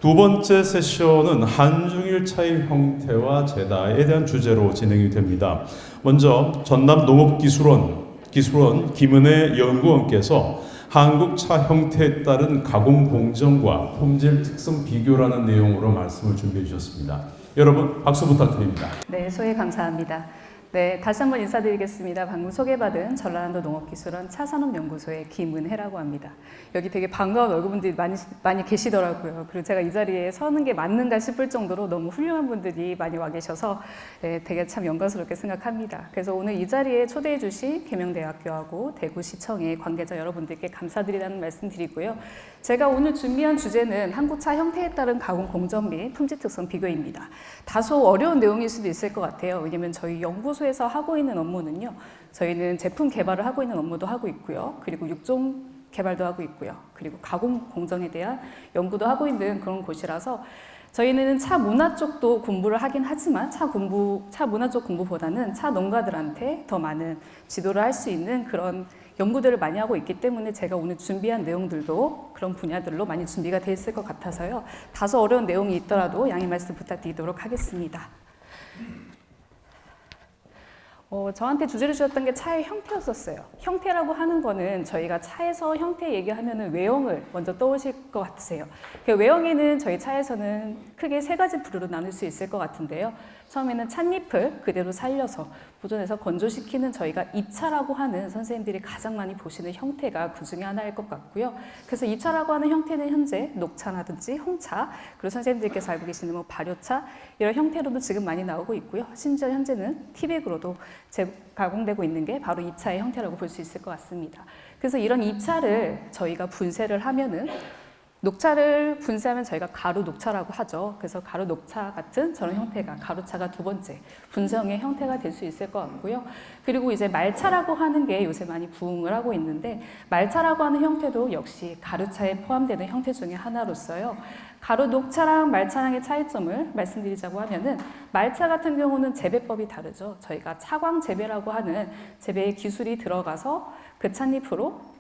두 번째 세션은 한중일 차의 형태와 제다에 대한 주제로 진행이 됩니다. 먼저 전남 농업기술원 김은혜 연구원께서 한국 차 형태에 따른 가공 공정과 품질 특성 비교라는 내용으로 말씀을 준비해 주셨습니다. 여러분 박수 부탁드립니다. 네, 소개 감사합니다. 네, 다시 한번 인사드리겠습니다. 방금 소개받은 전라남도 농업기술원 차산업연구소의 김은혜라고 합니다. 여기 되게 반가운 얼굴분들이 많이 계시더라고요. 그리고 제가 이 자리에 서는 게 맞는가 싶을 정도로 너무 훌륭한 분들이 많이 와 계셔서 되게 참 영광스럽게 생각합니다. 그래서 오늘 이 자리에 초대해 주신 계명대학교하고 대구시청의 관계자 여러분들께 감사드리다는 말씀 드리고요. 제가 오늘 준비한 주제는 한국차 형태에 따른 가공 공정 및 품질 특성 비교입니다. 다소 어려운 내용일 수도 있을 것 같아요. 왜냐면 저희 연구소에서 하고 있는 업무는요, 저희는 제품 개발을 하고 있는 업무도 하고 있고요, 그리고 육종 개발도 하고 있고요, 그리고 가공 공정에 대한 연구도 하고 있는 그런 곳이라서 저희는 차 문화 쪽도 공부를 하긴 하지만 차 문화 쪽 공부보다는 차 농가들한테 더 많은 지도를 할 수 있는 그런 연구들을 많이 하고 있기 때문에 제가 오늘 준비한 내용들도 그런 분야들로 많이 준비가 돼 있을 것 같아서요. 다소 어려운 내용이 있더라도 양해 말씀 부탁드리도록 하겠습니다. 저한테 주제를 주셨던 게 차의 형태였었어요. 형태라고 하는 거는 저희가 차에서 형태 얘기하면은 외형을 먼저 떠오실 것 같으세요. 그 외형에는 저희 차에서는 크게 세 가지 부류로 나눌 수 있을 것 같은데요. 처음에는 찻잎을 그대로 살려서 보존해서 건조시키는 저희가 입차라고 하는 선생님들이 가장 많이 보시는 형태가 그 중에 하나일 것 같고요. 그래서 입차라고 하는 형태는 현재 녹차라든지 홍차, 그리고 선생님들께서 알고 계시는 뭐 발효차 이런 형태로도 지금 많이 나오고 있고요. 심지어 현재는 티백으로도 가공되고 있는 게 바로 입차의 형태라고 볼 수 있을 것 같습니다. 그래서 이런 입차를 저희가 분쇄를 하면은 녹차를 분쇄하면 저희가 가루 녹차라고 하죠. 그래서 가루 녹차 같은 저런 형태가 가루차가 두 번째 분쇄형의 형태가 될 수 있을 것 같고요. 그리고 이제 말차라고 하는 게 요새 많이 부흥을 하고 있는데 말차라고 하는 형태도 역시 가루차에 포함되는 형태 중에 하나로서요. 가루 녹차랑 말차랑의 차이점을 말씀드리자고 하면은 말차 같은 경우는 재배법이 다르죠. 저희가 차광 재배라고 하는 재배의 기술이 들어가서 그 찻잎으로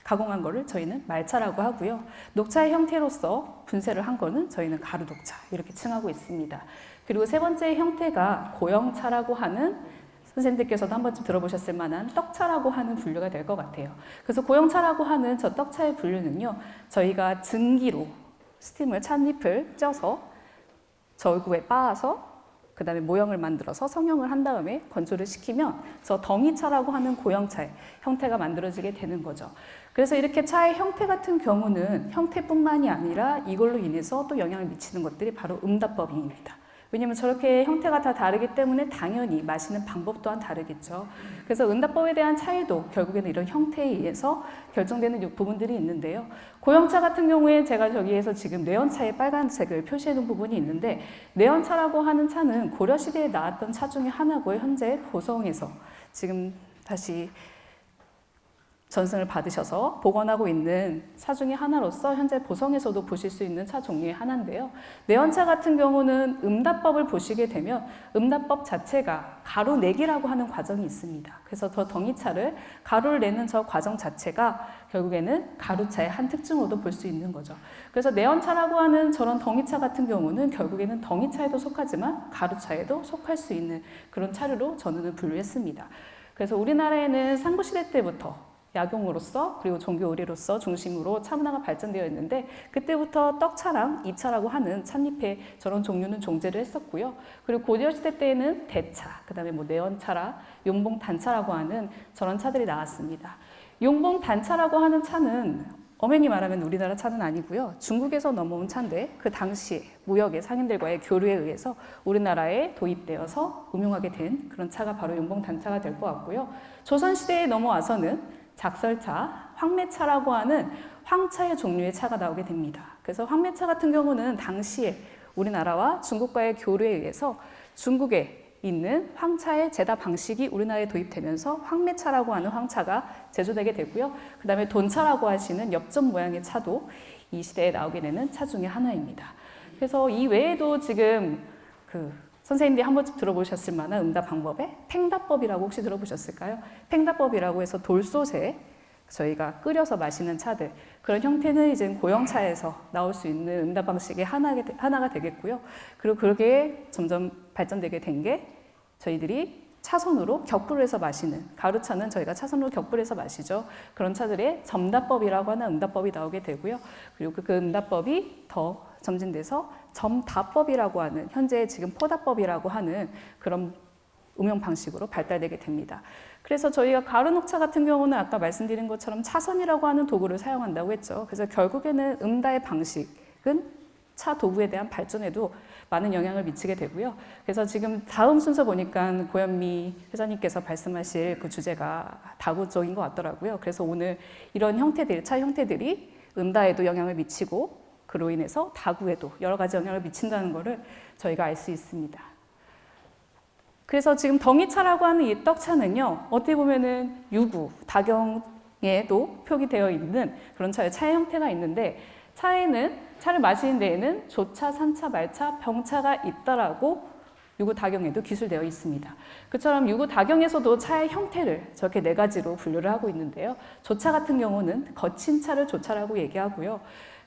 가공한 거를 저희는 말차라고 하고요. 녹차의 형태로서 분쇄를 한 거는 저희는 가루 녹차 이렇게 칭하고 있습니다. 그리고 세 번째 형태가 고형차라고 하는 선생님들께서도 한 번쯤 들어보셨을 만한 떡차라고 하는 분류가 될 것 같아요. 그래서 고형차라고 하는 저 떡차의 분류는요, 저희가 증기로 스팀을 찻잎을 쪄서 절구에 빻아서 그 다음에 모형을 만들어서 성형을 한 다음에 건조를 시키면 저 덩이차라고 하는 고형차의 형태가 만들어지게 되는 거죠. 그래서 이렇게 차의 형태 같은 경우는 형태뿐만이 아니라 이걸로 인해서 또 영향을 미치는 것들이 바로 응답법입니다. 왜냐하면 저렇게 형태가 다 다르기 때문에 당연히 마시는 방법 또한 다르겠죠. 그래서 응답법에 대한 차이도 결국에는 이런 형태에 의해서 결정되는 부분들이 있는데요. 고형차 같은 경우에 제가 저기에서 지금 내연차의 빨간색을 표시해 놓은 부분이 있는데, 내연차라고 하는 차는 고려시대에 나왔던 차 중에 하나고요. 현재 보성에서 지금 다시 전승을 받으셔서 복원하고 있는 차 중에 하나로서 현재 보성에서도 보실 수 있는 차 종류의 하나인데요. 내연차 같은 경우는 응답법을 보시게 되면 응답법 자체가 가루 내기라고 하는 과정이 있습니다. 그래서 저 덩이차를 가루를 내는 저 과정 자체가 결국에는 가루차의 한 특징으로도 볼 수 있는 거죠. 그래서 내연차라고 하는 저런 덩이차 같은 경우는 결국에는 덩이차에도 속하지만 가루차에도 속할 수 있는 그런 차류로 저는 분류했습니다. 그래서 우리나라에는 삼국시대 때부터 약용으로서 그리고 종교 의례로서 중심으로 차 문화가 발전되어 있는데, 그때부터 떡차랑 입차라고 하는 찻잎의 저런 종류는 존재를 했었고요. 그리고 고려시대 때에는 대차, 그 다음에 뭐 내연차라, 용봉단차라고 하는 저런 차들이 나왔습니다. 용봉단차라고 하는 차는 엄연히 말하면 우리나라 차는 아니고요. 중국에서 넘어온 차인데 그 당시에 무역의 상인들과의 교류에 의해서 우리나라에 도입되어서 음용하게 된 그런 차가 바로 용봉단차가 될 것 같고요. 조선시대에 넘어와서는 작설차, 황매차라고 하는 황차의 종류의 차가 나오게 됩니다. 그래서 황매차 같은 경우는 당시에 우리나라와 중국과의 교류에 의해서 중국에 있는 황차의 제다 방식이 우리나라에 도입되면서 황매차라고 하는 황차가 제조되게 되고요. 그 다음에 돈차라고 하시는 엽전 모양의 차도 이 시대에 나오게 되는 차 중에 하나입니다. 그래서 이 외에도 지금 선생님들이 한 번쯤 들어보셨을 만한 응답 방법에 팽답법이라고 혹시 들어보셨을까요? 팽답법이라고 해서 돌솥에 저희가 끓여서 마시는 차들, 그런 형태는 이제 고형차에서 나올 수 있는 응답 방식의 하나가 되겠고요. 그리고 그렇게 점점 발전되게 된 게 저희들이 차선으로 격불을 해서 마시는, 가루차는 저희가 차선으로 격불을 해서 마시죠. 그런 차들의 점다법이라고 하는 응답법이 나오게 되고요. 그리고 그 응답법이 더 점진돼서 점다법이라고 하는, 현재 지금 포다법이라고 하는 그런 음용 방식으로 발달되게 됩니다. 그래서 저희가 가루 녹차 같은 경우는 아까 말씀드린 것처럼 차선이라고 하는 도구를 사용한다고 했죠. 그래서 결국에는 응다의 방식은 차 도구에 대한 발전에도 많은 영향을 미치게 되고요. 그래서 지금 다음 순서 보니까 고현미 회장님께서 말씀하실 그 주제가 다구적인 것 같더라고요. 그래서 오늘 이런 형태들, 차 형태들이 응다에도 영향을 미치고 그로 인해서 다구에도 여러 가지 영향을 미친다는 것을 저희가 알 수 있습니다. 그래서 지금 덩이차라고 하는 이 떡차는요, 어떻게 보면은 유구, 다경에도 표기되어 있는 그런 차의 형태가 있는데, 차를 마시는 데에는 조차, 산차, 말차, 병차가 있다라고 유구 다경에도 기술되어 있습니다. 그처럼 유구 다경에서도 차의 형태를 저렇게 4가지로 분류를 하고 있는데요. 조차 같은 경우는 거친 차를 조차라고 얘기하고요.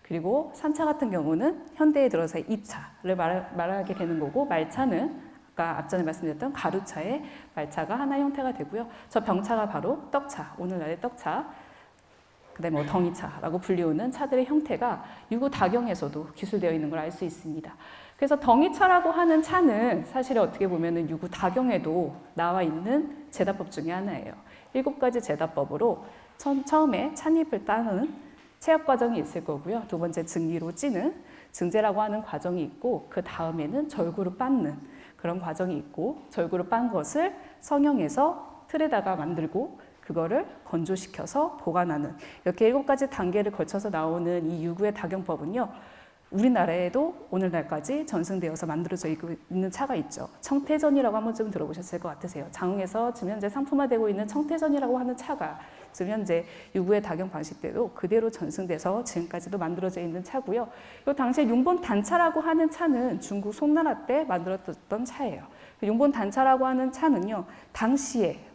그리고 산차 같은 경우는 현대에 들어서 입차를 말하게 되는 거고, 말차는 아까 앞전에 말씀드렸던 가루차의 말차가 하나의 형태가 되고요. 저 병차가 바로 떡차, 오늘날의 떡차, 그다음에 뭐 덩이차라고 불리우는 차들의 형태가 유구 다경에서도 기술되어 있는 걸 알 수 있습니다. 그래서 덩이차라고 하는 차는 사실 어떻게 보면은 유구 다경에도 나와 있는 제다법 중에 하나예요. 7가지 제다법으로 처음에 찻잎을 따는 체업 과정이 있을 거고요. 두 번째 증기로 찌는 증제라고 하는 과정이 있고, 그 다음에는 절구로 빻는 그런 과정이 있고, 절구로 빻은 것을 성형해서 틀에다가 만들고 그거를 건조시켜서 보관하는, 이렇게 7가지 단계를 거쳐서 나오는 이 유구의 다경법은요, 우리나라에도 오늘날까지 전승되어서 만들어져 있는 차가 있죠. 청태전이라고 한번 좀 들어보셨을 것 같으세요. 장흥에서 지금 현재 상품화되고 있는 청태전이라고 하는 차가 지금 현재 유구의 다경 방식대로 그대로 전승돼서 지금까지도 만들어져 있는 차고요. 이 당시에 윤본 단차라고 하는 차는 중국 송나라 때 만들어졌던 차예요. 윤본 단차라고 하는 차는요, 당시에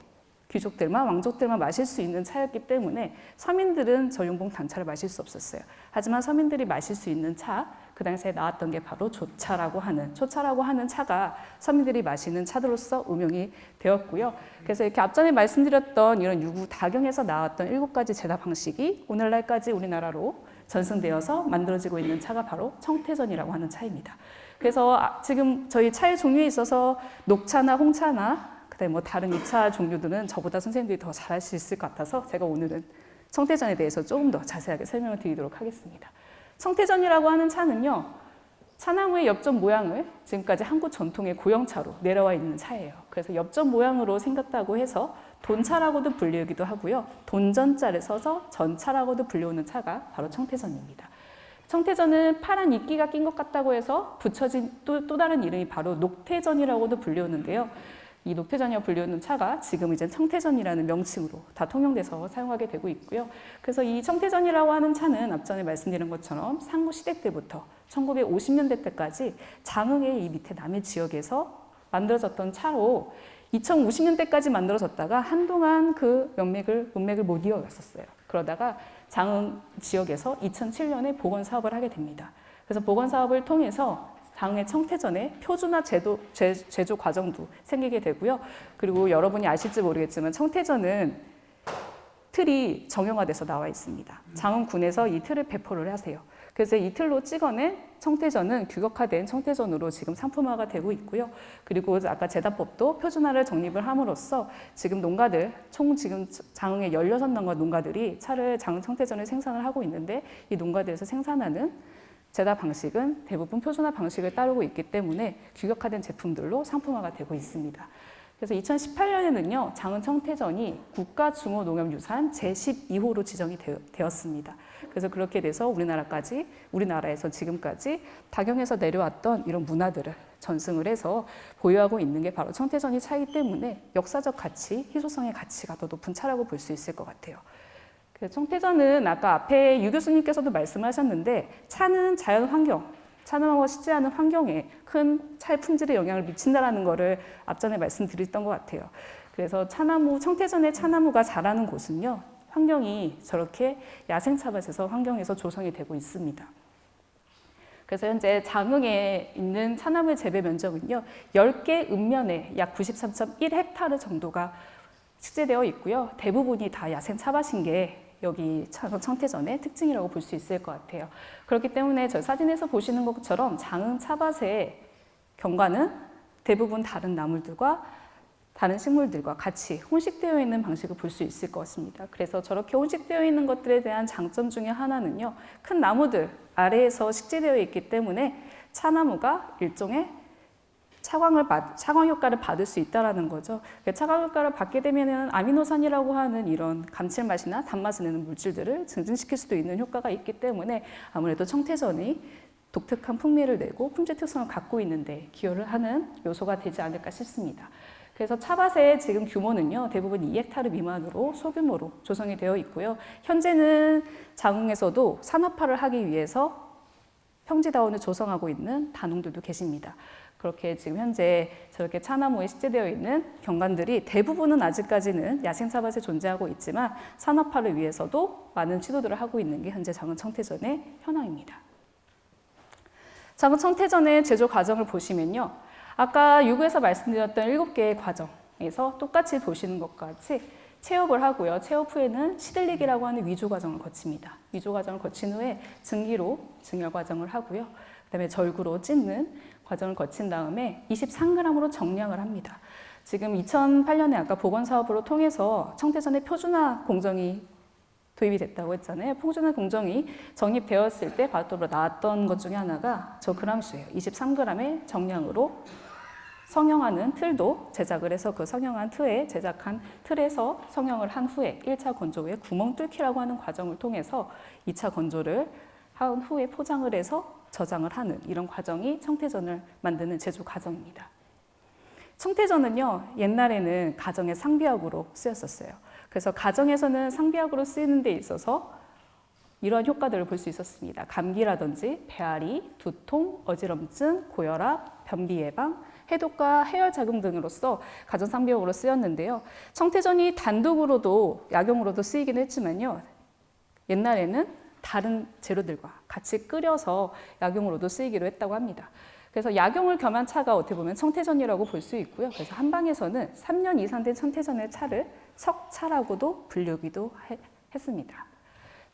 귀족들만, 왕족들만 마실 수 있는 차였기 때문에 서민들은 저 윤본 단차를 마실 수 없었어요. 하지만 서민들이 마실 수 있는 차, 그 당시에 나왔던 게 바로 조차라고 하는 차가 서민들이 마시는 차들로서 음용이 되었고요. 그래서 이렇게 앞전에 말씀드렸던 이런 유구 다경에서 나왔던 7가지 제다 방식이 오늘날까지 우리나라로 전승되어서 만들어지고 있는 차가 바로 청태전이라고 하는 차입니다. 그래서 지금 저희 차의 종류에 있어서 녹차나 홍차나 그다음에 뭐 다른 입차 종류들은 저보다 선생님들이 더 잘할 수 있을 것 같아서 제가 오늘은 청태전에 대해서 조금 더 자세하게 설명을 드리도록 하겠습니다. 청태전이라고 하는 차는요, 차나무의 엽전 모양을 지금까지 한국 전통의 고형차로 내려와 있는 차예요. 그래서 엽전 모양으로 생겼다고 해서 돈차라고도 불리기도 하고요. 돈전자를 써서 전차라고도 불리우는 차가 바로 청태전입니다. 청태전은 파란 이끼가 낀 것 같다고 해서 붙여진 또 다른 이름이 바로 녹태전이라고도 불리우는데요. 이 녹태전이라고 불리우는 차가 지금 이제 청태전이라는 명칭으로 다 통용돼서 사용하게 되고 있고요. 그래서 이 청태전이라고 하는 차는 앞전에 말씀드린 것처럼 상무 시대 때부터 1950년대 때까지 장흥의 이 밑에 남해 지역에서 만들어졌던 차로 2050년대까지 만들어졌다가 한동안 그 문맥을 못 이어갔었어요. 그러다가 장흥 지역에서 2007년에 복원 사업을 하게 됩니다. 그래서 복원 사업을 통해서 장흥의 청태전의 표준화 제조 과정도 생기게 되고요. 그리고 여러분이 아실지 모르겠지만 청태전은 틀이 정형화돼서 나와 있습니다. 장흥군에서 이 틀을 배포를 하세요. 그래서 이 틀로 찍어낸 청태전은 규격화된 청태전으로 지금 상품화가 되고 있고요. 그리고 아까 제다법도 표준화를 정립을 함으로써 지금 농가들, 지금 장흥에 16농가 농가들이 차를 장흥 청태전을 생산을 하고 있는데, 이 농가들에서 생산하는 제다 방식은 대부분 표준화 방식을 따르고 있기 때문에 규격화된 제품들로 상품화가 되고 있습니다. 그래서 2018년에는요, 장흥 청태전이 국가중어농업유산 제12호로 지정이 되었습니다. 그래서 그렇게 돼서 우리나라에서 지금까지 다경에서 내려왔던 이런 문화들을 전승을 해서 보유하고 있는 게 바로 청태전이 차이기 때문에 역사적 가치, 희소성의 가치가 더 높은 차라고 볼 수 있을 것 같아요. 청태전은 아까 앞에 유 교수님께서도 말씀하셨는데, 차는 자연 환경, 차나무가 식재하는 환경에 큰 차의 품질에 영향을 미친다라는 것을 앞전에 말씀드렸던 것 같아요. 그래서 청태전의 차나무가 자라는 곳은요, 환경이 저렇게 야생 차밭에서 환경에서 조성이 되고 있습니다. 그래서 현재 장흥에 있는 차나무의 재배 면적은요, 10개 읍면에 약 93.1헥타르 정도가 식재되어 있고요. 대부분이 다 야생 차밭인 게 여기 청태전의 특징이라고 볼 수 있을 것 같아요. 그렇기 때문에 저 사진에서 보시는 것처럼 장흥 차밭의 경관은 대부분 다른 나물들과 다른 식물들과 같이 혼식되어 있는 방식을 볼 수 있을 것 같습니다. 그래서 저렇게 혼식되어 있는 것들에 대한 장점 중에 하나는요, 큰 나무들 아래에서 식재되어 있기 때문에 차나무가 일종의 차광 효과를 받을 수 있다는 거죠. 차광 효과를 받게 되면 아미노산이라고 하는 이런 감칠맛이나 단맛을 내는 물질들을 증진시킬 수도 있는 효과가 있기 때문에 아무래도 청태전이 독특한 풍미를 내고 품질 특성을 갖고 있는데 기여를 하는 요소가 되지 않을까 싶습니다. 그래서 차밭의 지금 규모는요, 대부분 2헥타르 미만으로 소규모로 조성이 되어 있고요. 현재는 장흥에서도 산업화를 하기 위해서 평지다운을 조성하고 있는 단홍들도 계십니다. 그렇게 지금 현재 저렇게 차나무에 식재되어 있는 경관들이 대부분은 아직까지는 야생 차밭에 존재하고 있지만 산업화를 위해서도 많은 시도들을 하고 있는 게 현재 장흥 청태전의 현황입니다. 장흥 청태전의 제조 과정을 보시면요, 아까 유구에서 말씀드렸던 7개의 과정에서 똑같이 보시는 것과 같이 체업을 하고요. 체업 후에는 시들리기라고 하는 위조 과정을 거칩니다. 위조 과정을 거친 후에 증기로 증열 과정을 하고요. 그다음에 절구로 찢는 과정을 거친 다음에 23g으로 정량을 합니다. 지금 2008년에 아까 보건사업으로 통해서 청태전의 표준화 공정이 도입이 됐다고 했잖아요. 표준화 공정이 정립되었을 때 바로 나왔던 것 중에 하나가 저 그람수예요. 23g의 정량으로 성형하는 틀도 제작을 해서 그 성형한 틀에 제작한 틀에서 성형을 한 후에 1차 건조 후에 구멍 뚫기라고 하는 과정을 통해서 2차 건조를 한 후에 포장을 해서 저장을 하는 이런 과정이 청태전을 만드는 제조 과정입니다. 청태전은요, 옛날에는 가정의 상비약으로 쓰였었어요. 그래서 가정에서는 상비약으로 쓰이는 데 있어서 이러한 효과들을 볼 수 있었습니다. 감기라든지 배앓이, 두통, 어지럼증, 고혈압, 변비 예방, 해독과 해열 작용 등으로서 가정 상비약으로 쓰였는데요. 청태전이 단독으로도 약용으로도 쓰이긴 했지만요, 옛날에는 다른 재료들과 같이 끓여서 약용으로도 쓰이기로 했다고 합니다. 그래서 약용을 겸한 차가 어떻게 보면 청태전이라고 볼 수 있고요. 그래서 한방에서는 3년 이상 된 청태전의 차를 석차라고도 불리기도 했습니다.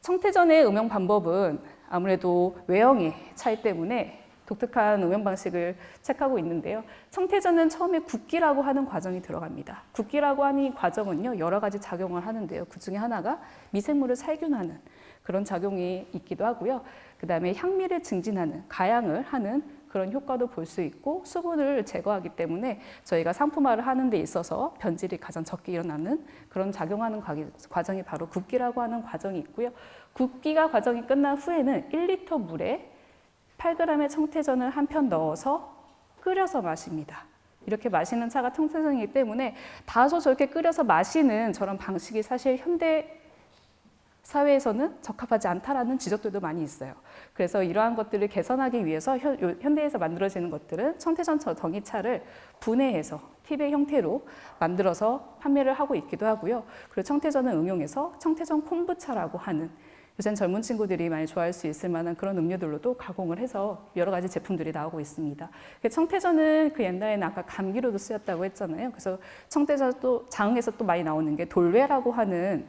청태전의 음용 방법은 아무래도 외형의 차이 때문에 독특한 음용 방식을 책하고 있는데요. 청태전은 처음에 굽기라고 하는 과정이 들어갑니다. 굽기라고 하는 이 과정은요, 여러 가지 작용을 하는데요. 그 중에 하나가 미생물을 살균하는 그런 작용이 있기도 하고요. 그 다음에 향미를 증진하는, 가양을 하는 그런 효과도 볼 수 있고, 수분을 제거하기 때문에 저희가 상품화를 하는 데 있어서 변질이 가장 적게 일어나는 그런 작용하는 과정이 바로 굽기라고 하는 과정이 있고요. 굽기가 과정이 끝난 후에는 1리터 물에 8g의 청태전을 한 편 넣어서 끓여서 마십니다. 이렇게 마시는 차가 청태전이기 때문에 다소 저렇게 끓여서 마시는 저런 방식이 사실 현대 사회에서는 적합하지 않다라는 지적들도 많이 있어요. 그래서 이러한 것들을 개선하기 위해서 현대에서 만들어지는 것들은 청태전 정이차를 분해해서 티백 형태로 만들어서 판매를 하고 있기도 하고요. 그리고 청태전을 응용해서 청태전 콤부차라고 하는, 요새는 젊은 친구들이 많이 좋아할 수 있을 만한 그런 음료들로도 가공을 해서 여러 가지 제품들이 나오고 있습니다. 청태전은 그 옛날에는 아까 감기로도 쓰였다고 했잖아요. 그래서 청태전 또 장흥에서 또 많이 나오는 게 돌배라고 하는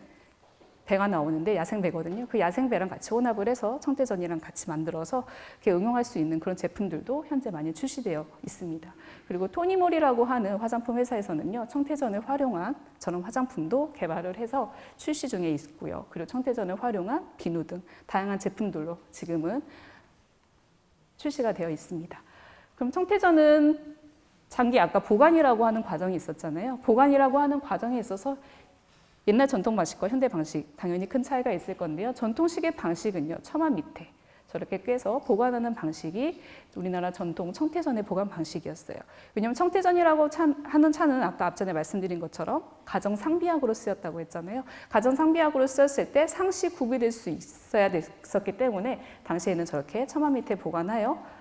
배가 나오는데 야생배거든요. 그 야생배랑 같이 혼합을 해서 청태전이랑 같이 만들어서 이렇게 응용할 수 있는 그런 제품들도 현재 많이 출시되어 있습니다. 그리고 토니몰이라고 하는 화장품 회사에서는요, 청태전을 활용한 저런 화장품도 개발을 해서 출시 중에 있고요. 그리고 청태전을 활용한 비누 등 다양한 제품들로 지금은 출시가 되어 있습니다. 그럼 청태전은 장기 아까 보관이라고 하는 과정이 있었잖아요. 보관이라고 하는 과정에 있어서 옛날 전통 방식과 현대 방식 당연히 큰 차이가 있을 건데요. 전통식의 방식은요, 처마 밑에 저렇게 꿰서 보관하는 방식이 우리나라 전통 청태전의 보관 방식이었어요. 왜냐하면 청태전이라고 하는 차는 아까 앞전에 말씀드린 것처럼 가정 상비약으로 쓰였다고 했잖아요. 가정 상비약으로 쓰였을 때 상시 구비될 수 있어야 됐었기 때문에 당시에는 저렇게 처마 밑에 보관하여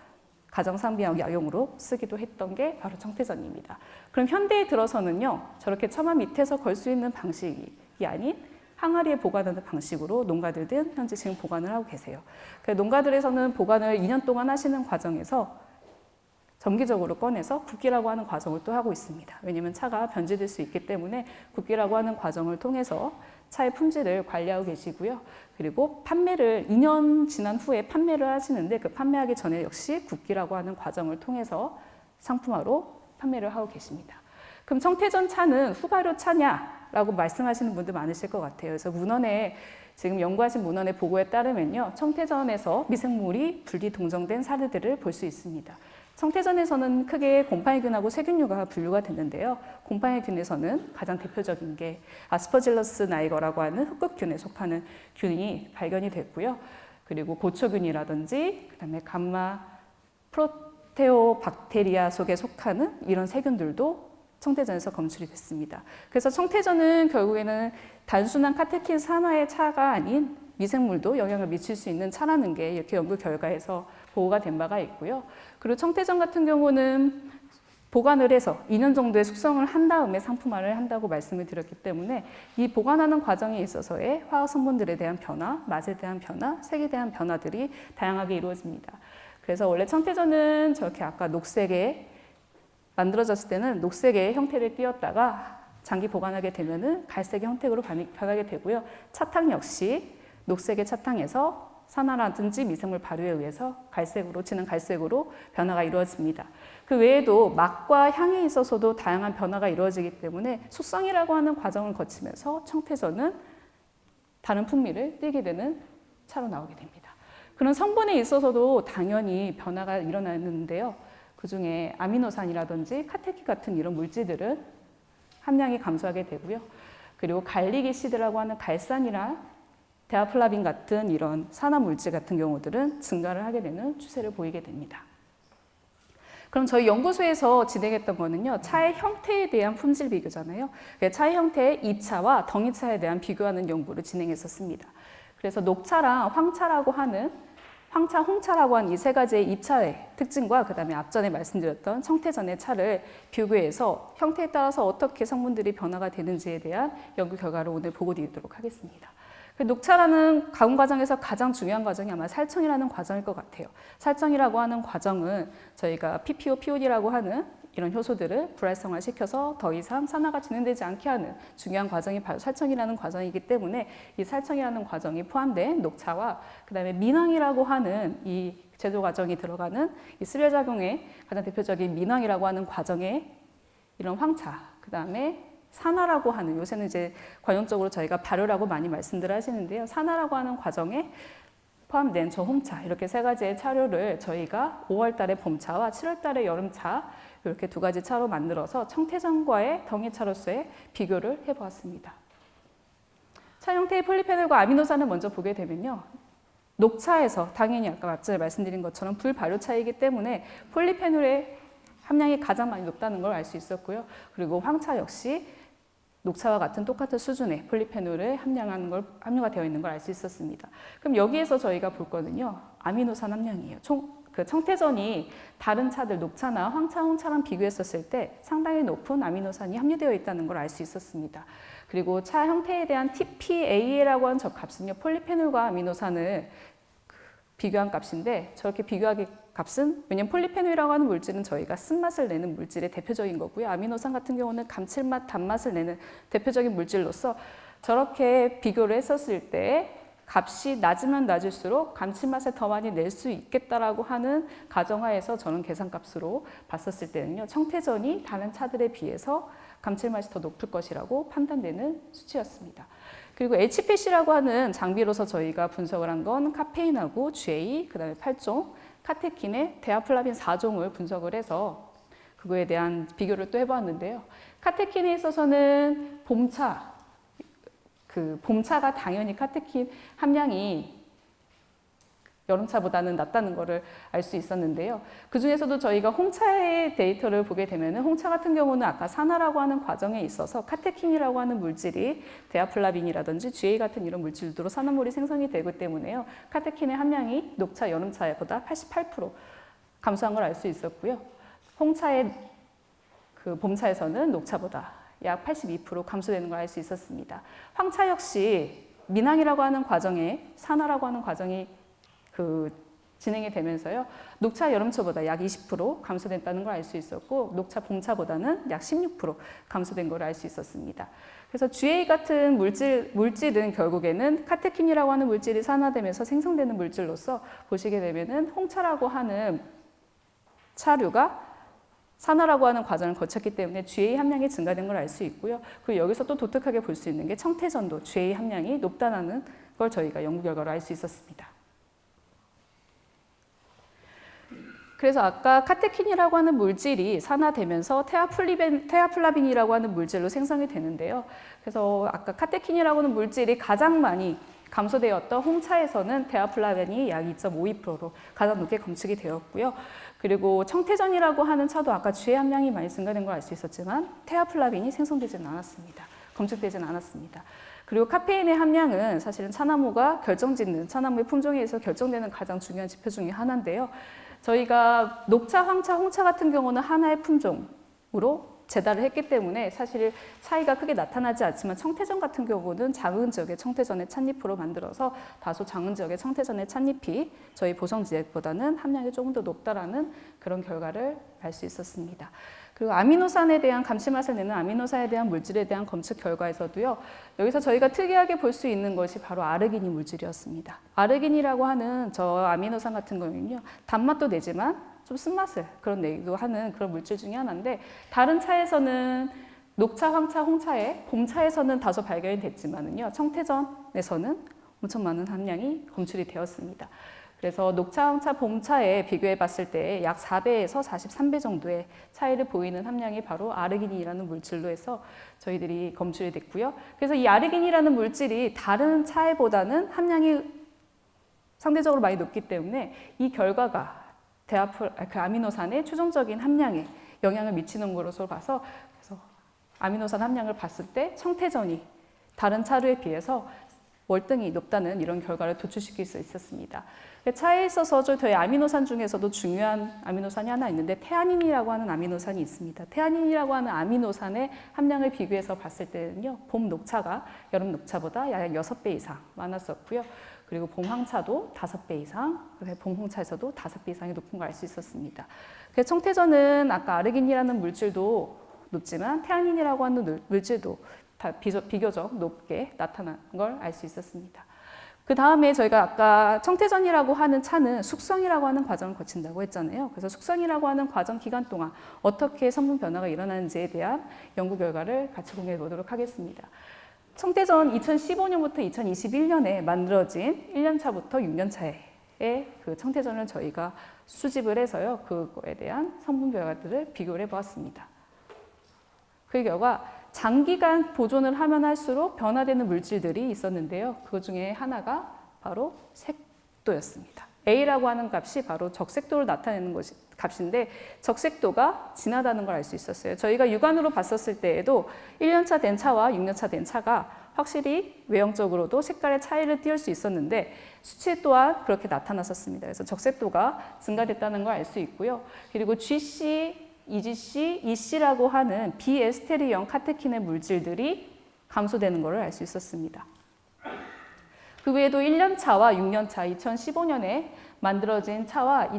가정 상비약 약용으로 쓰기도 했던 게 바로 청태전입니다. 그럼 현대에 들어서는요, 저렇게 처마 밑에서 걸 수 있는 방식이 아닌 항아리에 보관하는 방식으로 농가들은 현재 지금 보관을 하고 계세요. 농가들에서는 보관을 2년 동안 하시는 과정에서 정기적으로 꺼내서 굽기라고 하는 과정을 또 하고 있습니다. 왜냐하면 차가 변질될 수 있기 때문에 굽기라고 하는 과정을 통해서 차의 품질을 관리하고 계시고요. 그리고 판매를 2년 지난 후에 판매를 하시는데 그 판매하기 전에 역시 굽기라고 하는 과정을 통해서 상품화로 판매를 하고 계십니다. 그럼 청태전 차는 후발효 차냐라고 말씀하시는 분들 많으실 것 같아요. 그래서 문헌에 지금 연구하신 문헌의 보고에 따르면요, 청태전에서 미생물이 분리 동정된 사례들을 볼 수 있습니다. 청태전에서는 크게 곰팡이균하고 세균류가 분류가 됐는데요. 곰팡이균에서는 가장 대표적인 게 아스퍼질러스 나이거라고 하는 흑극균에 속하는 균이 발견이 됐고요. 그리고 고초균이라든지 그다음에 감마 프로테오박테리아 속에 속하는 이런 세균들도 청태전에서 검출이 됐습니다. 그래서 청태전은 결국에는 단순한 카테킨 산화의 차가 아닌 미생물도 영향을 미칠 수 있는 차라는 게 이렇게 연구 결과에서 보고가 된 바가 있고요. 그리고 청태전 같은 경우는 보관을 해서 2년 정도의 숙성을 한 다음에 상품화를 한다고 말씀을 드렸기 때문에 이 보관하는 과정에 있어서의 화학 성분들에 대한 변화, 맛에 대한 변화, 색에 대한 변화들이 다양하게 이루어집니다. 그래서 원래 청태전은 저렇게 아까 녹색에 만들어졌을 때는 녹색의 형태를 띄었다가 장기 보관하게 되면은 갈색의 형태로 변하게 되고요. 차탕 역시 녹색의 차탕에서 산화라든지 미생물 발효에 의해서 갈색으로, 진한 갈색으로 변화가 이루어집니다. 그 외에도 맛과 향에 있어서도 다양한 변화가 이루어지기 때문에 숙성이라고 하는 과정을 거치면서 청태전은 다른 풍미를 띠게 되는 차로 나오게 됩니다. 그런 성분에 있어서도 당연히 변화가 일어나는데요. 그 중에 아미노산이라든지 카테킨 같은 이런 물질들은 함량이 감소하게 되고요. 그리고 갈릭이시드라고 하는 갈산이나 데아플라빈 같은 이런 산화 물질 같은 경우들은 증가를 하게 되는 추세를 보이게 됩니다. 그럼 저희 연구소에서 진행했던 거는요, 차의 형태에 대한 품질 비교잖아요. 차의 형태의 입차와 덩이차에 대한 비교하는 연구를 진행했었습니다. 그래서 녹차랑 황차라고 하는 황차, 홍차라고 하는 이 세 가지의 입차의 특징과 그 다음에 앞전에 말씀드렸던 청태전의 차를 비교해서 형태에 따라서 어떻게 성분들이 변화가 되는지에 대한 연구 결과를 오늘 보고 드리도록 하겠습니다. 녹차라는 가공 과정에서 가장 중요한 과정이 아마 살청이라는 과정일 것 같아요. 살청이라고 하는 과정은 저희가 PPO, POD라고 하는 이런 효소들을 불활성화시켜서 더 이상 산화가 진행되지 않게 하는 중요한 과정이 바로 살청이라는 과정이기 때문에 이 살청이라는 과정이 포함된 녹차와 그 다음에 민황이라고 하는 이 제조 과정이 들어가는 이 수료작용의 가장 대표적인 민황이라고 하는 과정의 이런 황차, 그 다음에 산화라고 하는, 요새는 이제 관용적으로 저희가 발효라고 많이 말씀들을 하시는데요. 산화라고 하는 과정에 포함된 저 홍차, 이렇게 세 가지의 차류를 저희가 5월 달에 봄차와 7월 달에 여름차 이렇게 두 가지 차로 만들어서 청태전과의 덩이차로서의 비교를 해보았습니다. 차 형태의 폴리페놀과 아미노산을 먼저 보게 되면요. 녹차에서 당연히 아까 앞전에 말씀드린 것처럼 불발효차이기 때문에 폴리페놀의 함량이 가장 많이 높다는 걸 알 수 있었고요. 그리고 황차 역시 녹차와 같은 똑같은 수준의 폴리페놀을 함유가 되어 있는 걸 알 수 있었습니다. 그럼 여기에서 저희가 볼 거는요, 아미노산 함량이에요. 그 청태전이 다른 차들, 녹차나 황차, 홍차랑 비교했었을 때 상당히 높은 아미노산이 함유되어 있다는 걸 알 수 있었습니다. 그리고 차 형태에 대한 TPA라고 하는 저 값은요, 폴리페놀과 아미노산을 비교한 값인데, 저렇게 비교하기 값은, 왜냐면 폴리페놀이라고 하는 물질은 저희가 쓴맛을 내는 물질의 대표적인 거고요. 아미노산 같은 경우는 감칠맛, 단맛을 내는 대표적인 물질로서 저렇게 비교를 했었을 때 값이 낮으면 낮을수록 감칠맛을 더 많이 낼 수 있겠다라고 하는 가정하에서 저는 계산값으로 봤었을 때는요, 청태전이 다른 차들에 비해서 감칠맛이 더 높을 것이라고 판단되는 수치였습니다. 그리고 HPC라고 하는 장비로서 저희가 분석을 한 건 카페인하고 GA, 그 다음에 8종, 카테킨의 데아플라빈 4종을 분석을 해서 그거에 대한 비교를 또 해보았는데요. 카테킨에 있어서는 봄차가 당연히 카테킨 함량이 여름차보다는 낮다는 것을 알 수 있었는데요. 그 중에서도 저희가 홍차의 데이터를 보게 되면 홍차 같은 경우는 아까 산화라고 하는 과정에 있어서 카테킨이라고 하는 물질이 데아플라빈이라든지 GA 같은 이런 물질들로 산화물이 생성이 되기 때문에요. 카테킨의 함량이 녹차, 여름차보다 88% 감소한 걸 알 수 있었고요. 홍차의 봄차에서는 녹차보다 약 82% 감소되는 걸 알 수 있었습니다. 황차 역시 민항이라고 하는 과정에 산화라고 하는 과정이 진행이 되면서요. 녹차 여름차보다 약 20% 감소됐다는 걸 알 수 있었고 녹차 봄차보다는 약 16% 감소된 걸 알 수 있었습니다. 그래서 GA 같은 물질은 결국에는 카테킨이라고 하는 물질이 산화되면서 생성되는 물질로서 보시게 되면은 홍차라고 하는 차류가 산화라고 하는 과정을 거쳤기 때문에 GA 함량이 증가된 걸 알 수 있고요. 그리고 여기서 또 독특하게 볼 수 있는 게 청태전도 GA 함량이 높다는 걸 저희가 연구 결과로 알 수 있었습니다. 그래서 아까 카테킨이라고 하는 물질이 산화되면서 테아플라빈이라고 하는 물질로 생성이 되는데요. 그래서 아까 카테킨이라고 하는 물질이 가장 많이 감소되었던 홍차에서는 테아플라빈이 약 2.52%로 가장 높게 검출이 되었고요. 그리고 청태전이라고 하는 차도 아까 GA 함량이 많이 증가된 걸 알 수 있었지만 테아플라빈이 생성되지는 않았습니다. 검출되지는 않았습니다. 그리고 카페인의 함량은 사실은 차나무가 결정짓는 차나무의 품종에 의해서 결정되는 가장 중요한 지표 중에 하나인데요. 저희가 녹차, 황차, 홍차 같은 경우는 하나의 품종으로 재달을 했기 때문에 사실 차이가 크게 나타나지 않지만 청태전 같은 경우는 작은 지역의 청태전의 찻잎으로 만들어서 다소 작은 지역의 청태전의 찻잎이 저희 보성지액보다는 함량이 조금 더 높다라는 그런 결과를 알 수 있었습니다. 그리고 아미노산에 대한 감칠맛을 내는 아미노산에 대한 물질에 대한 검측 결과에서도요. 여기서 저희가 특이하게 볼 수 있는 것이 바로 아르기닌 물질이었습니다. 아르기닌이라고 하는 저 아미노산 같은 경우는요. 단맛도 내지만 좀 쓴맛을 내기도 하는 그런 물질 중에 하나인데 다른 차에서는 녹차, 황차, 홍차에 봄차에서는 다소 발견이 됐지만은요. 청태전에서는 엄청 많은 함량이 검출이 되었습니다. 그래서 녹차, 황차, 봄차에 비교해 봤을 때 약 4배에서 43배 정도의 차이를 보이는 함량이 바로 아르기닌이라는 물질로 해서 저희들이 검출이 됐고요. 그래서 이 아르기닌이라는 물질이 다른 차에보다는 함량이 상대적으로 많이 높기 때문에 이 결과가 아미노산의 최종적인 함량에 영향을 미치는 것으로 봐서 그래서 아미노산 함량을 봤을 때 청태전이 다른 차류에 비해서 월등히 높다는 이런 결과를 도출시킬 수 있었습니다. 차에 있어서 저희 아미노산 중에서도 중요한 아미노산이 하나 있는데 테아닌이라고 하는 아미노산이 있습니다. 테아닌이라고 하는 아미노산의 함량을 비교해서 봤을 때는요. 봄 녹차가 여름 녹차보다 약 6배 이상 많았었고요. 그리고 봄 황차도 5배 이상, 봄 홍차에서도 5배 이상이 높은 걸 알 수 있었습니다. 그래서 청태전은 아까 아르기닌이라는 물질도 높지만 테아닌이라고 하는 물질도 비교적 높게 나타난 걸 알 수 있었습니다. 그 다음에 저희가 아까 청태전이라고 하는 차는 숙성이라고 하는 과정을 거친다고 했잖아요. 그래서 숙성이라고 하는 과정 기간 동안 어떻게 성분 변화가 일어나는지에 대한 연구 결과를 같이 공유해 보도록 하겠습니다. 청태전 2015년부터 2021년에 만들어진 1년차부터 6년차의 그 청태전을 저희가 수집을 해서요. 그거에 대한 성분 결과들을 비교를 해보았습니다. 그 결과 장기간 보존을 하면 할수록 변화되는 물질들이 있었는데요. 그 중에 하나가 바로 색도였습니다. A라고 하는 값이 바로 적색도를 나타내는 값인데 적색도가 진하다는 걸 알 수 있었어요. 저희가 육안으로 봤었을 때에도 1년차 된 차와 6년차 된 차가 확실히 외형적으로도 색깔의 차이를 띄울 수 있었는데 수치 또한 그렇게 나타났었습니다. 그래서 적색도가 증가됐다는 걸 알 수 있고요. 그리고 GC, EGC, EC라고 하는 비에스테리형 카테킨의 물질들이 감소되는 것을 알 수 있었습니다. 그 외에도 1년차와 6년차, 2015년에 만들어진 차와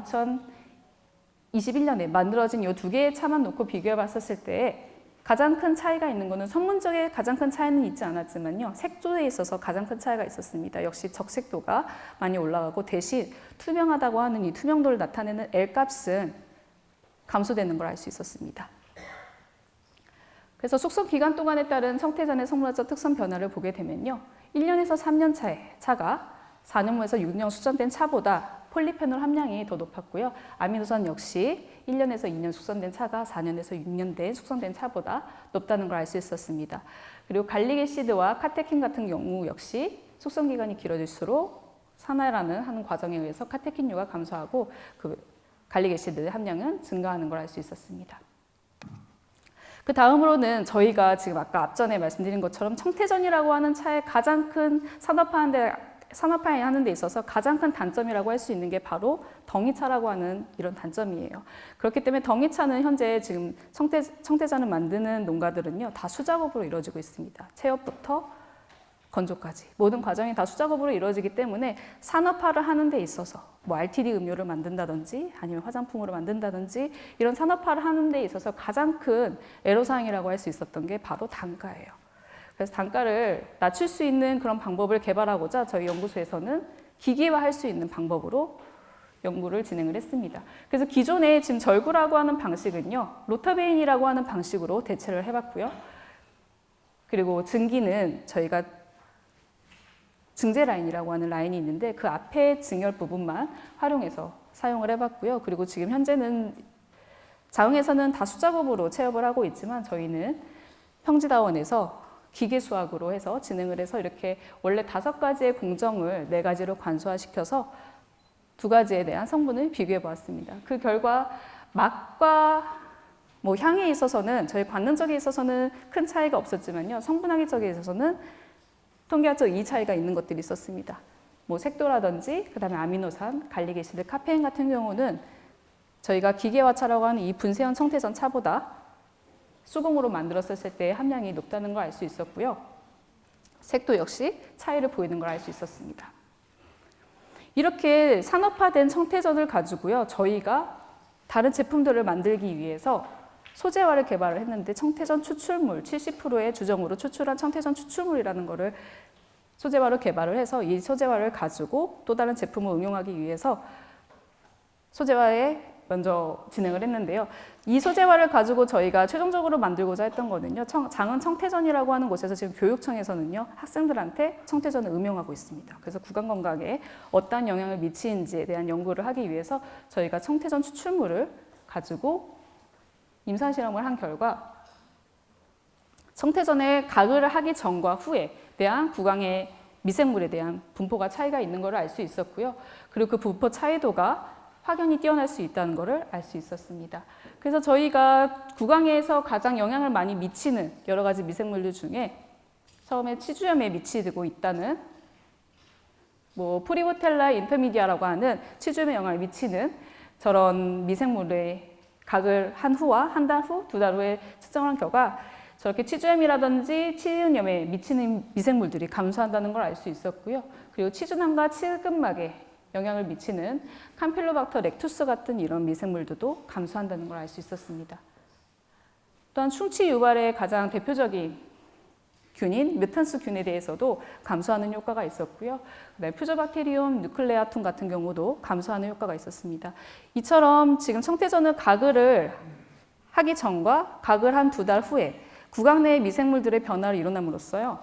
2021년에 만들어진 이 두 개의 차만 놓고 비교해 봤었을 때 가장 큰 차이가 있는 것은 성분적인 가장 큰 차이는 있지 않았지만요. 색조에 있어서 가장 큰 차이가 있었습니다. 역시 적색도가 많이 올라가고 대신 투명하다고 하는 이 투명도를 나타내는 L값은 감소되는 걸 알 수 있었습니다. 그래서 숙성 기간 동안에 따른 청태전의 성분화적 특성 변화를 보게 되면요. 1년에서 3년 차의 차가 4년에서 6년 숙성된 차보다 폴리페놀 함량이 더 높았고요. 아미노산 역시 1년에서 2년 숙성된 차가 4년에서 6년 된 숙성된 차보다 높다는 걸 알 수 있었습니다. 그리고 갈릭애시드와 카테킨 같은 경우 역시 숙성 기간이 길어질수록 산화라는 하는 과정에 의해서 카테킨류가 감소하고 그 갈릭애시드 함량은 증가하는 걸 알 수 있었습니다. 그 다음으로는 저희가 지금 아까 앞전에 말씀드린 것처럼 청태전이라고 하는 차의 가장 큰 산업화하는 데 산업화하는 데 있어서 가장 큰 단점이라고 할 수 있는 게 바로 덩이차라고 하는 이런 단점이에요. 그렇기 때문에 덩이차는 현재 지금 청태전을 만드는 농가들은요, 다 수작업으로 이루어지고 있습니다. 채엽부터 건조까지 모든 과정이 다 수작업으로 이루어지기 때문에 산업화를 하는 데 있어서 뭐 RTD 음료를 만든다든지 아니면 화장품으로 만든다든지 이런 산업화를 하는 데 있어서 가장 큰 애로사항이라고 할 수 있었던 게 바로 단가예요. 그래서 단가를 낮출 수 있는 그런 방법을 개발하고자 저희 연구소에서는 기계화할 수 있는 방법으로 연구를 진행을 했습니다. 그래서 기존에 지금 절구라고 하는 방식은요, 로터베인이라고 하는 방식으로 대체를 해봤고요. 그리고 증기는 저희가 증제 라인이라고 하는 라인이 있는데 그 앞에 증열 부분만 활용해서 사용을 해봤고요. 그리고 지금 현재는 자흥에서는 다 수작업으로 채업을 하고 있지만 저희는 평지다원에서 기계 수학으로 해서 진행을 해서 이렇게 원래 5가지의 공정을 4가지로 관소화시켜서 2가지에 대한 성분을 비교해 보았습니다. 그 결과 맛과 뭐 향에 있어서는 저희 관능적에 있어서는 큰 차이가 없었지만요. 성분학적에 있어서는 통계학적 이 차이가 있는 것들이 있었습니다. 뭐 색도라든지 그다음에 아미노산, 갈릭에시드, 카페인 같은 경우는 저희가 기계화차라고 하는 이 분쇄형 청태전 차보다 수공으로 만들었을 때의 함량이 높다는 걸 알 수 있었고요. 색도 역시 차이를 보이는 걸 알 수 있었습니다. 이렇게 산업화된 청태전을 가지고요. 저희가 다른 제품들을 만들기 위해서 소재화를 개발을 했는데 청태전 추출물 70%의 주정으로 추출한 청태전 추출물이라는 거를 소재화로 개발을 해서 이 소재화를 가지고 또 다른 제품을 응용하기 위해서 소재화에 먼저 진행을 했는데요. 이 소재화를 가지고 저희가 최종적으로 만들고자 했던 거는요. 장은 청태전이라고 하는 곳에서 지금 교육청에서는요. 학생들한테 청태전을 응용하고 있습니다. 그래서 구강 건강에 어떠한 영향을 미치는지에 대한 연구를 하기 위해서 저희가 청태전 추출물을 가지고 임상 실험을 한 결과 청태전에 가글을 하기 전과 후에 대한 구강의 미생물에 대한 분포가 차이가 있는 것을 알 수 있었고요. 그리고 그 분포 차이도가 확연히 뛰어날 수 있다는 것을 알 수 있었습니다. 그래서 저희가 구강에서 가장 영향을 많이 미치는 여러 가지 미생물들 중에 처음에 치주염에 미치고 있다는 뭐 프리보텔라 인터미디아라고 하는 치주염에 영향을 미치는 저런 미생물의 각을 한 후와 한 달 후, 2달 후에 측정한 결과 저렇게 치주염이라든지 치은염에 미치는 미생물들이 감소한다는 걸 알 수 있었고요. 그리고 치주낭과 치근막에 영향을 미치는 캄필로박터 렉투스 같은 이런 미생물들도 감소한다는 걸 알 수 있었습니다. 또한 충치 유발의 가장 대표적인 균인 뮤탄스 균에 대해서도 감소하는 효과가 있었고요. 그다음에 퓨조박테리움 뉴클레아툼 같은 경우도 감소하는 효과가 있었습니다. 이처럼 지금 청태전을 가글을 하기 전과 가글 한 2달 후에 구강 내 미생물들의 변화를 일어남으로써요.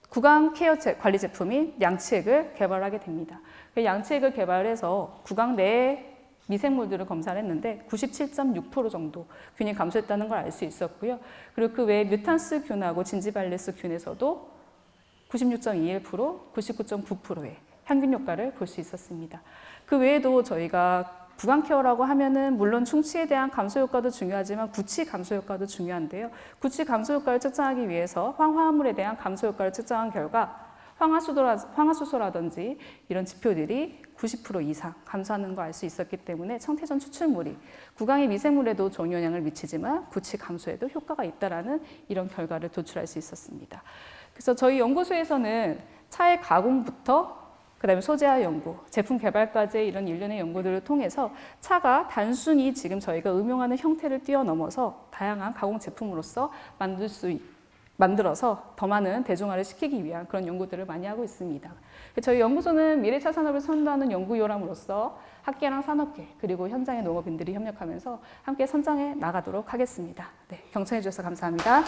구강 케어 관리 제품인 양치액을 개발하게 됩니다. 양치액을 개발해서 구강 내에 미생물들을 검사를 했는데 97.6% 정도 균이 감소했다는 걸 알 수 있었고요. 그리고 그 외에 뮤탄스 균하고 진지발리스 균에서도 96.21%, 99.9%의 평균 효과를 볼 수 있었습니다. 그 외에도 저희가 구강 케어라고 하면은 물론 충치에 대한 감소 효과도 중요하지만 구취 감소 효과도 중요한데요. 구취 감소 효과를 측정하기 위해서 황화합물에 대한 감소 효과를 측정한 결과 황화수소라든지 이런 지표들이 90% 이상 감소하는 걸 알 수 있었기 때문에 청태전 추출물이 구강의 미생물에도 좋은 영향을 미치지만 구취 감소에도 효과가 있다라는 이런 결과를 도출할 수 있었습니다. 그래서 저희 연구소에서는 차의 가공부터 그다음에 소재화 연구, 제품 개발까지의 이런 일련의 연구들을 통해서 차가 단순히 지금 저희가 응용하는 형태를 뛰어넘어서 다양한 가공 제품으로서 만들어서 더 많은 대중화를 시키기 위한 그런 연구들을 많이 하고 있습니다. 저희 연구소는 미래차 산업을 선도하는 연구요람으로서 학계랑 산업계 그리고 현장의 농업인들이 협력하면서 함께 선정해 나가도록 하겠습니다. 네, 경청해 주셔서 감사합니다.